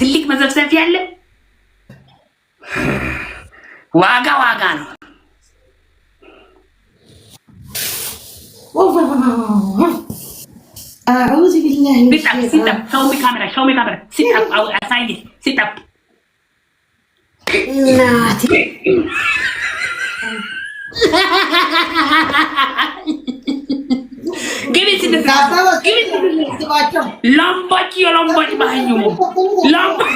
ትልቅ መዘፍዘፊያ አለ። ዋጋ ነው። أعوذ بالله من الشيطان. show me camera. sit up outside it. sit up. ناتي give it to the lombat bahanyo mo. Lombat.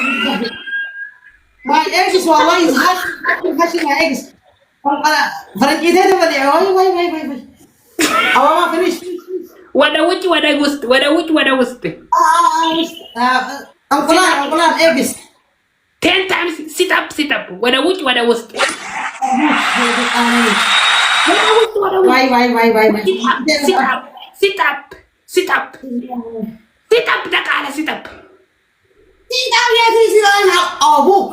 My ex والله هاش my ex. فرنجيتها ده بدي واي أو ما فينيش. ودا وسط. أنقلان ex. 10 times sit up. ودا وسط. واي. sit up. دك على sit up. يا سيدي أنا أبوك.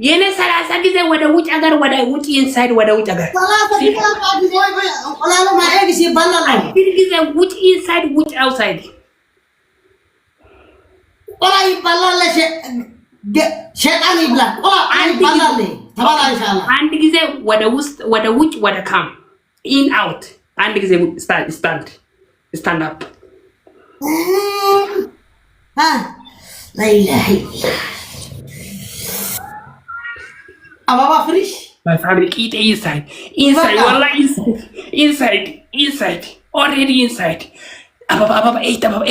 የኔ 30 ጊዜ ወደ ውጭ ሀገር ኢንሳይድ ወደ ውጭ ሀገር 30 ጊዜ ወላሂ ማኤክስ ይባላል። ጊዜ ውጭ ኢንሳይድ ውጭ አውትሳይድ ወላሂ ይባላል። ሸይጣን ይብላል። ወላሂ ይባላል። ተባላ ኢንሻአላህ። አንድ ጊዜ ወደ ውስጥ ወደ ውጭ ወደ ካም ኢን አውት አንድ ጊዜ ስታንድ አፕ لا إله إلا الله. أبابا فريش. My family eat inside. والله inside. Already inside. أبابا eat أبابا.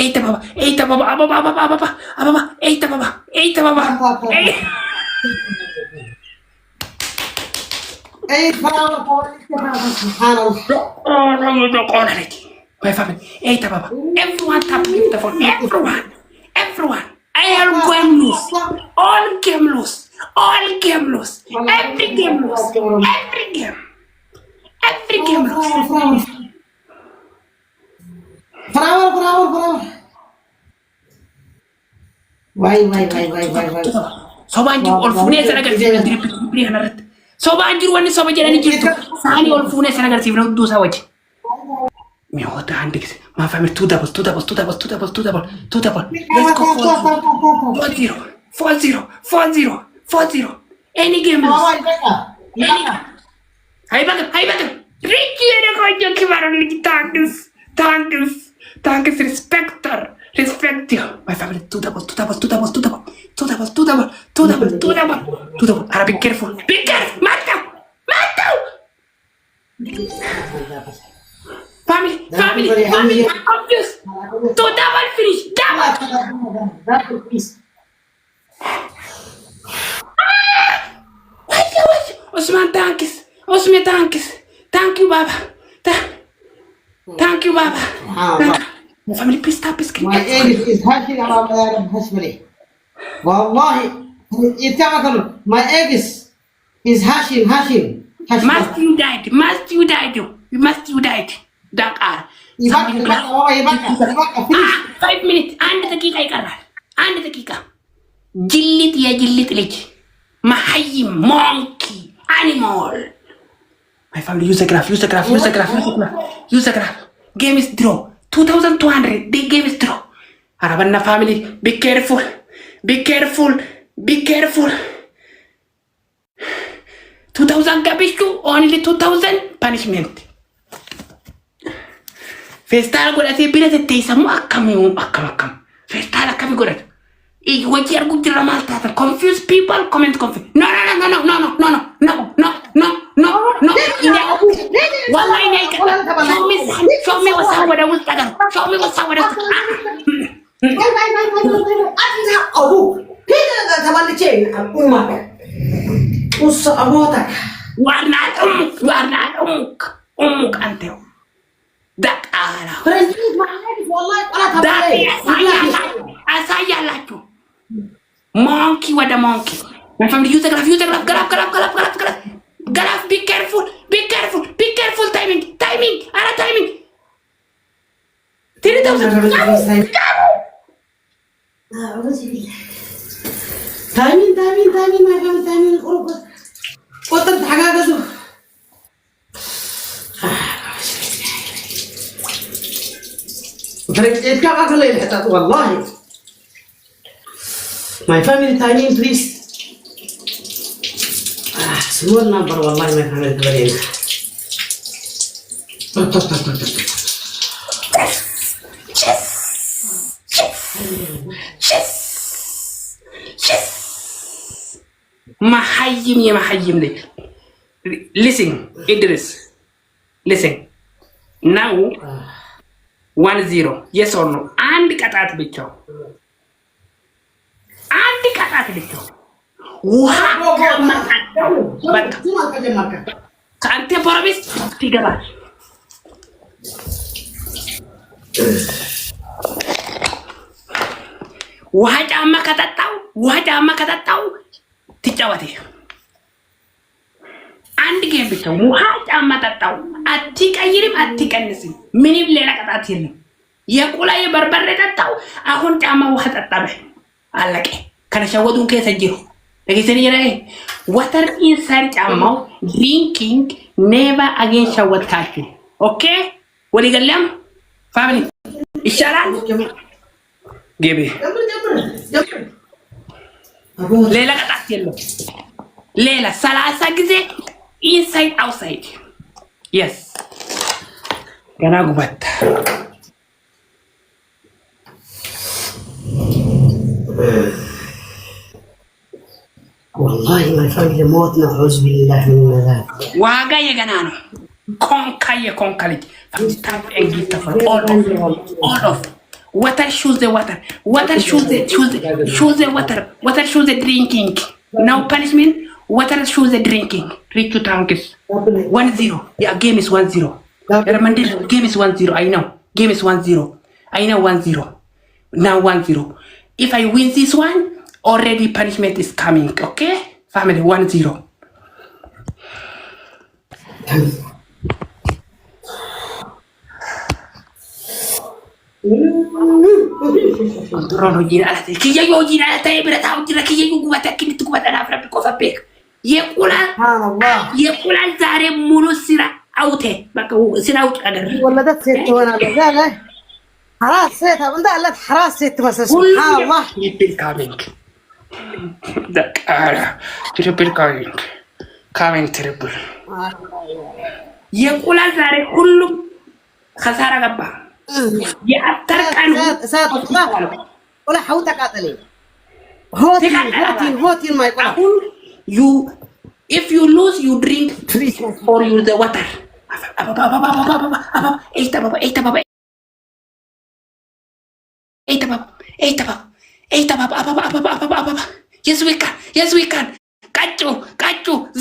سبحان الله. My family eat أبابا. Everyone tap the phone. Everyone. I am game loose. All game loose. Every game loose. Flower. Why. Sobanjir olfune sanagar sivna diripri hanarat. Sobanjir wani sobajerani jirtu. Sani olfune sanagar sivna dusa waji. Me hota handix. My family two doubles. Let's go 4-0. Any game loose. Hai baga. Ricky ene kojo kibaran lagi thanks respect you. My family two doubles. Ara be careful. Mata. Family. Obvious. Two double finish. Osman, thanks. Thank you, Baba. Thank you, Baba. My family, please stop screaming. My ex is hashing about Hashmari. Wallahi, my ex is hashing. Must you died. That are. 5 minutes. And the Kika. Jillit lich. Mahayim, monkey, animal. My family, use a graph. Game is draw. 2,200. The game is draw. Arabanna family, be careful. 2,000 garbage only 2,000 punishment. Festal godate bilate teisamu akkam. Festal akkam godate. Wajji argu jira malta confuse people comment confuse. No. Wallahi naik. Show me what's up with Instagram. Abu, kita tabalche umma. Ussa abotak. Warna umuk anteo. Dak ara. Wallahi ala tabalche. Asaya lachu. Monkey. My family, use a graph. Graph, be careful. Timing. Ara timing. 3,000. Timing, my family, timing. Kotor dhaga gazu. Udah, ini apa kalian lihat? Wallahi. My family timing, please. Small number, wallahi, my family timing. محيم يا محيم لي. Listen, Idris. Listen. Now 1-0. Yes or no? አንድ ቅጣት ብቻ ውሃ ከአንተ ፖረቤስ ትገባል። ውሃ ጫማ ከጠጣው ትጫወቴ። አንድ ጌም ብቻ ውሃ ጫማ ጠጣው። አትቀይርም፣ አትቀንስም። ምንም ሌላ ቅጣት የለም። የቁላ የበርበሬ ጠጣው። አሁን ጫማ ውሃ ጠጣበ አለቀ። ከነሸወዱን ከሰጅሩ ለጊዜን ይራይ water inside ጫማው drinking never again ሸወድካችሁ። ኦኬ ወዲ ገለም ፋሚሊ ይሻላል። ገቢ ሌላ ቅጣት የለም። ሌላ 30 ጊዜ inside outside yes ገና ጉበት والله ما family موت نعوذ بالله من ذلك. واقع يجنانو كونكا لج تاب انجي تفر all of water shoes the water shoes the water shoes the drinking no punishment water shoes the drinking reach to tanks 1-0 yeah game is 1-0 remember game is 1-0 I know game is 1-0 I know 1-0 now 1-0 if I win this one already punishment is coming, okay? Family 1-0. Controllo girate. Chi io girate e per tao dire che io guarda che tu guarda la fra cosa per. Yekula. Allah. Yekula zare mulusira aute. Baka sira aut agar. والله ده ست وانا بقى. خلاص ست من ده قالت خلاص ست بس سبحان الله. Triple coming. Triple coming triple. የቁላል ዛሬ ሁሉም خسارة ገባ። የአተርቃን ولا حوت قاتلي هوتين ما يقول you if you lose you drink or use the water. Yes we can. Kachu,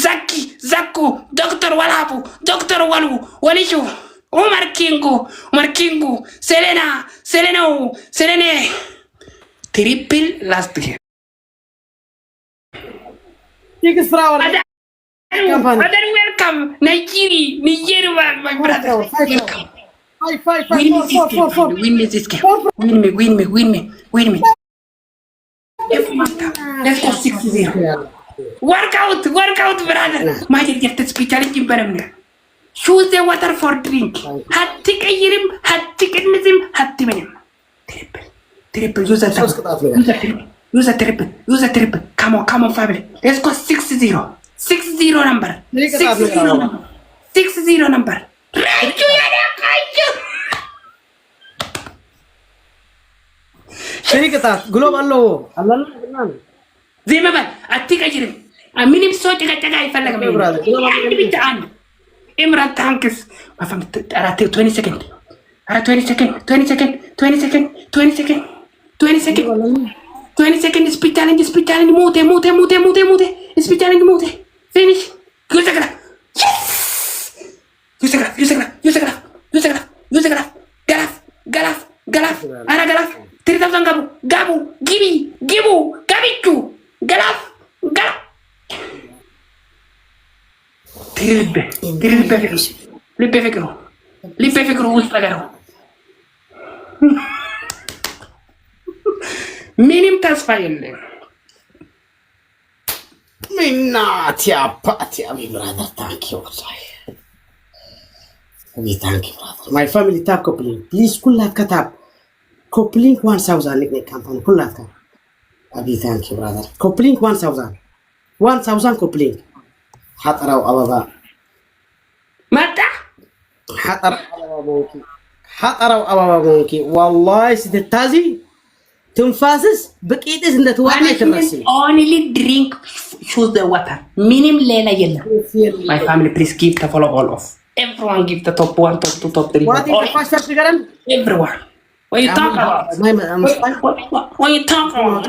Zaki, Zaku, Dr. Walabu, Dr. Walu, Walishu, Omar Kingu, Selene. Triple last game. Other welcome, Nigeria, my brother. Welcome. Win me this game. Win me. Let's go 6-0. Work out, brother. My dear, get speech challenge in Paramna. Choose the water for drink. Hatti kayirim, hatti kenmizim, hatti menim. Triple. Use a triple. Come on, family. Let's go 6-0. 6-0 number. 6-0 number. شركة قلوب الله زي ما بقى أتيك أجرم أميني بصوت جاي يفلق مني عندي بتعاني إمرأة تانكس ما فهمت أراتي 20 second 20 second speed challenge موتة speed challenge موتة finish use the graph أنا graph 3000 gabu gabichu galaf lipe fikru ustagaro ምንም ተስፋ የለም ሚናት ያፓት ያሚ ብራዘር ታንክ ዩ والله thank you brother my family tap complete please كلها كتاب كوبلينك 1000 نك كامباني كلها أبي ثانك يو براذر. كوبلينك 1000 كوبلينك. حطروا أبابا. متى؟ حطروا أبابا مونكي والله ستتازي تنفاسس بقيتس انت توقع ترسي. Only drink, choose the water. Minimum lela yella. My family, please give the follow all of. Everyone give the top 1, top 2, top 3. What is the first figure? Everyone. What you talk about? What you talk about?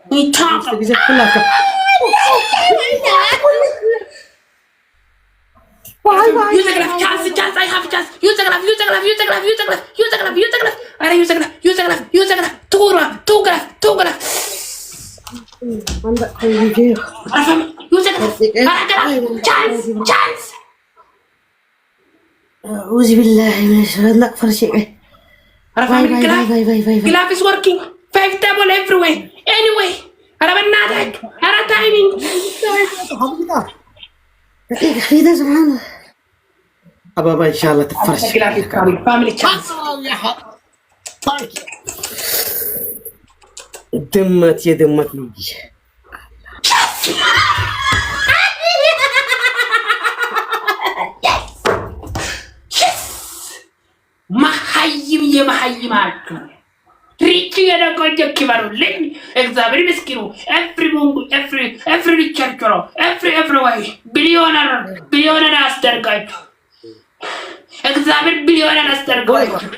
What you talk about? Use the glove, chance, I have a chance. Use the glove. Are use the glove. Two glove. Use the glove. Chance. أعوذ بالله من الشيطان لا فرشي. Glove is working. 5 table everywhere. Anyway. أنا timing. دقيقة سبحان الله. أبابا إن شاء الله تفرش. Family chance. دمت يا دمت لوجي. محيم አችሁ ሪች የደቆጀ kibaruልኝ እግዚአብሔር ምስኪኑ ኤቭሪ ሪቸርች ነው ኤቭሪ ዋይ ቢሊዮነር አስደርጋችሁ እግዚአብሔር ቢሊዮነር አስደርጋችሁ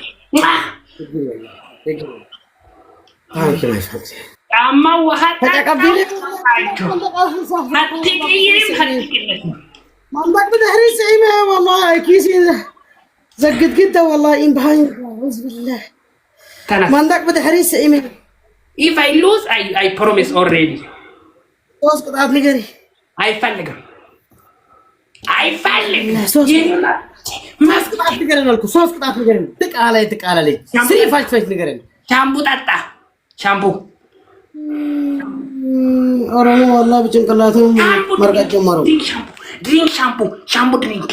ጫማ ውሃ ተቀብላችሁ አትቀይርም مامك بدهري سعيمة والله كيسي زقت جدا والله إن بهاي أعوذ بالله مامك بدهري سعيمة. If I lose, I promise already. صوص قطعت نجري. I فلق. صوص ما قطعت نجري لكم صوص قطعت نجري. دق على لي. سري فاش نجري. شامبو تاتا. شامبو. أرانو والله بجنكلاتهم مرقت جمرو. Drink shampoo drink.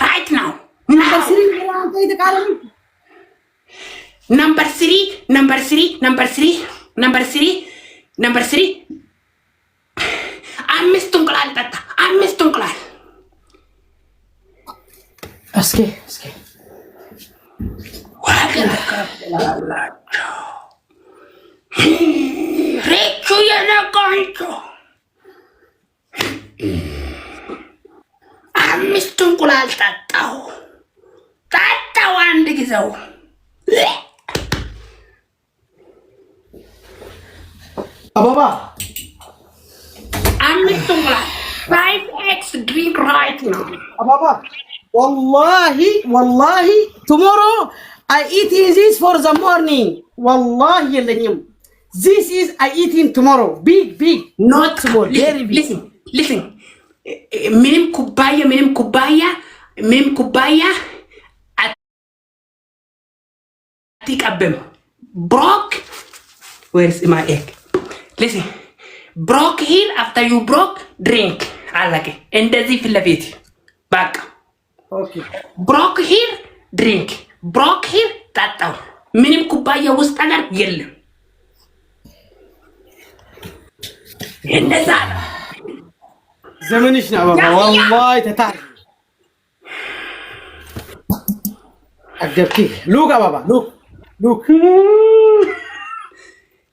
Right now. Number three. አምስት እንቁላል ጠጣ። አምስት እንቁላል እስኪ ሬቹ የነቃቸው አምስት እንቁላል ጠጣው አንድ ጊዜው አባባ አምስት እንቁላል 5x drink right now አባባ والله tomorrow I eating this for the morning والله የለኝም this is I eating tomorrow big not small very big listen ምንም ኩባያ አትቀበም broke where's my egg listen broke here after you broke drink አላቀ እንደዚህ ፊት ለፊት በቃ ኦኬ broke here drink broke here ጠጣው ምንም ኩባያ ውስጥ ነገር የለም እንደዛ زمنش بابا والله تتعب أجبتي لوك يا بابا لوك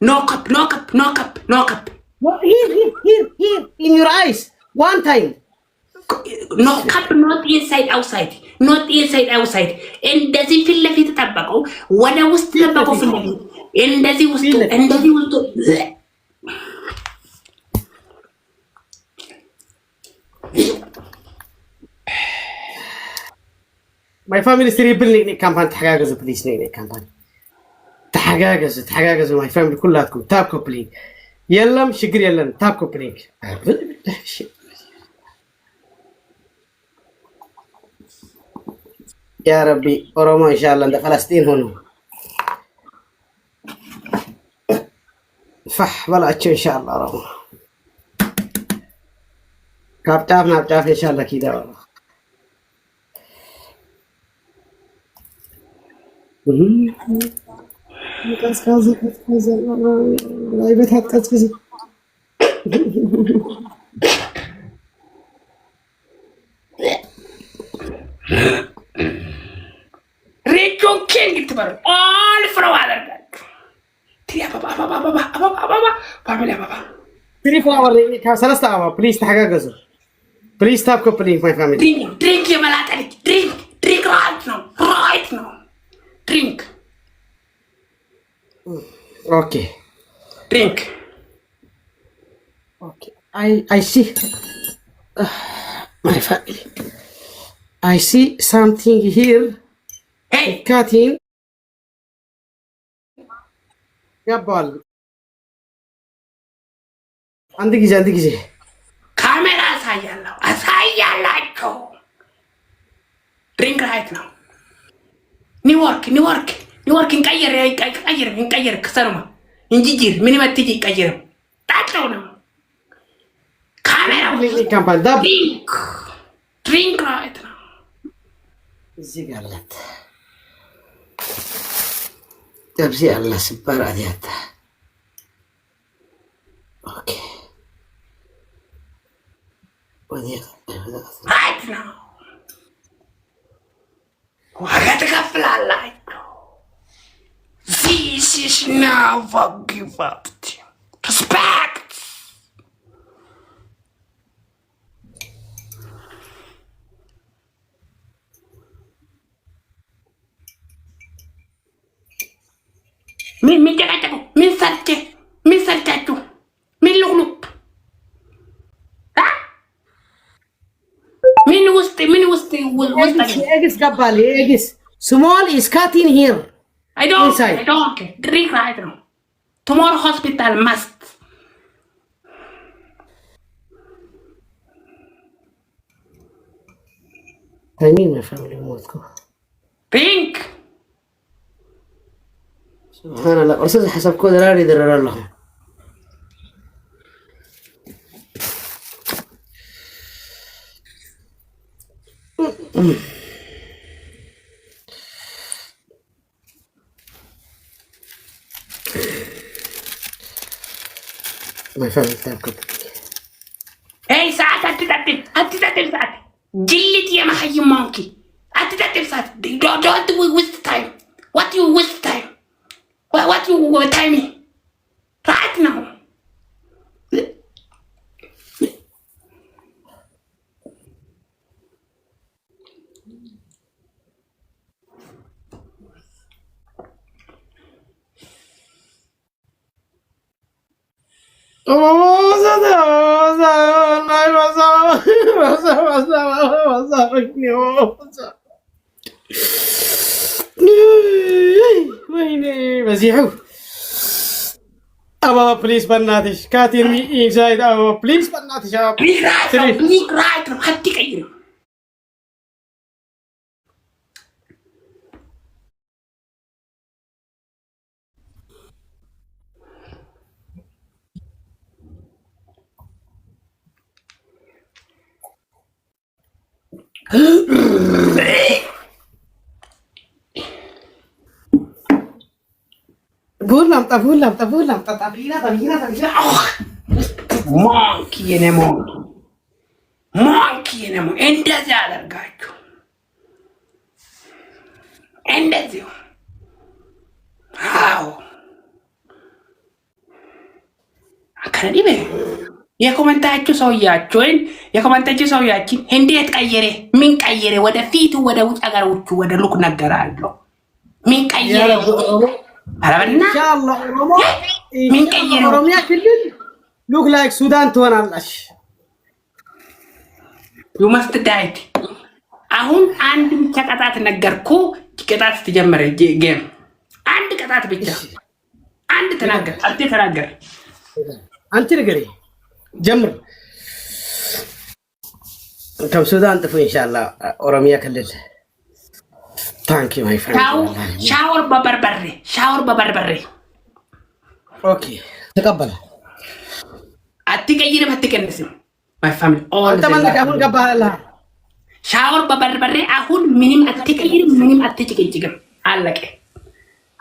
no cup here in your eyes one time no cup not inside outside እንደዚህ ፊት ለፊት ተጠበቀው ወደ ውስጥ ተጠበቀው ፊት ለፊት እንደዚህ ውስጥ My family سريبل نيك كامبان تحقاقز بليز نيك كامبان تحقاقز my family كلاتكم تاب كوبلينج يلم شكر يلم تاب كوبلينج يا ربي أوروما إن شاء الله عند فلسطين هنا فح ولا إن شاء الله أوروما نابتاف إن شاء الله كده والله والله بتحطت كذي ريكو كينج تبر all from other guy تري بابا بابا بابا بابا بابا فاميلي بابا تري فلاور ثلاثة أبا بليز تحقق جزر بليز تاب كوبلينج ماي فاميلي drink يا ملاك عليك drink right now drink okay drink okay I see my family I see something here hey cutting يا بال عندك جي كاميرا أسايا drink right now نيويورك نكير كسرما نجيجير مني ما تيجي كير تاتونا كاميرا كامبان دب drink right now زي قالت تبزي الله سبار أديات أوكي right now وهتغفل عليك This is never give up respect من جلاتكو من سرتكو من لغلوب من وسط eggs قبالي eggs small is cutting here I don't inside. I don't care. Drink right now. Tomorrow hospital must. I mean my family موتكو Drink. سبحان الله أرسل حسب كود راري درر لهم my family تاكل Hey ساعات أتتتل ساعات جلد يا محي مونكي أتتتل ساعات don't waste time what you waste time what you time right now ويني مزيحو أبا بليز بناتش كاتين مي إنسايد أبا بليز بناتش أبا Drink right now هديك أيرو بولم طبينا monkey የኔ monkey የኔ እንደዚህ አደርጋችሁ እንደዚህ አዎ አከረዲበ የኮመንታችሁ ሰውያችን እንዴት ቀየረ ምን ቀየረ ወደ ፊቱ ወደ ውጭ ሀገሮቹ ወደ ሉክ ነገር አለው ምን ቀየረ አረበና ኢንሻአላህ ምን ቀየረ ኦሮሚያ ክልል ሉክ ላይክ ሱዳን ትሆናለሽ you must die አሁን አንድ ብቻ ቅጣት ነገርኩ ቅጣት ተጀመረ ጌም አንድ ቅጣት ብቻ አንድ ተናገር አንተ ንገሪ ጀምር كم سودان طفو ان شاء الله اورomia كلل ثانك يو ماي فريند شاور ببربري اوكي تقبل اتكير ما تكنسم ماي فاميلي انت مالك اقول قبل شاور ببربري اهون منيم اتكير منيم اتكيجم علق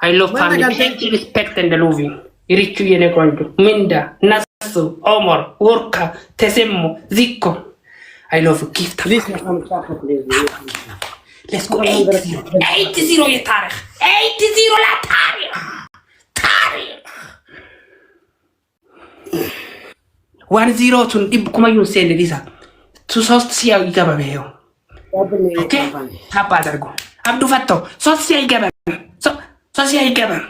I love family respect and loving ይሪቹ የነቆንጆ ምንዳ ናሱ ኦሞር ወርካ ተሰሙ ዚኮ አይ ሎቭ ጊፍት ሌትስ ጎ 8-0 የታሪክ 8-0 ለታሪክ ታሪክ 1-0 ቱን ዲብ ኩማዩን ሴል ዲዛ ቱ ሶስት ሲያው ይገባል ይሄው ኦኬ ታባ አድርጎ አብዱ ፈቶ ሶስት ሲያው ይገባል ሶስት ሲያው ይገባል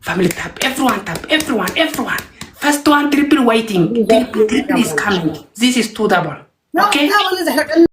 family tap everyone first one triple waiting triple is coming this is 2 double okay